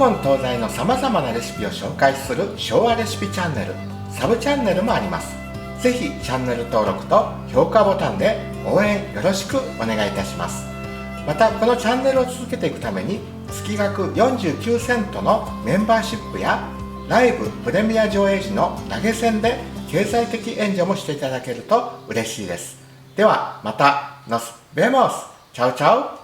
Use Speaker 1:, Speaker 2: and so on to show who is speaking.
Speaker 1: 本東西のさまざまなレシピを紹介する昭和レシピチャンネル、サブチャンネルもあります。ぜひチャンネル登録と評価ボタンで応援よろしくお願いいたします。またこのチャンネルを続けていくために月額49セントのメンバーシップやライブプレミア上映時の投げ銭で経済的援助もしていただけると嬉しいです。ではまた、ノスベモス、チャウチャウ。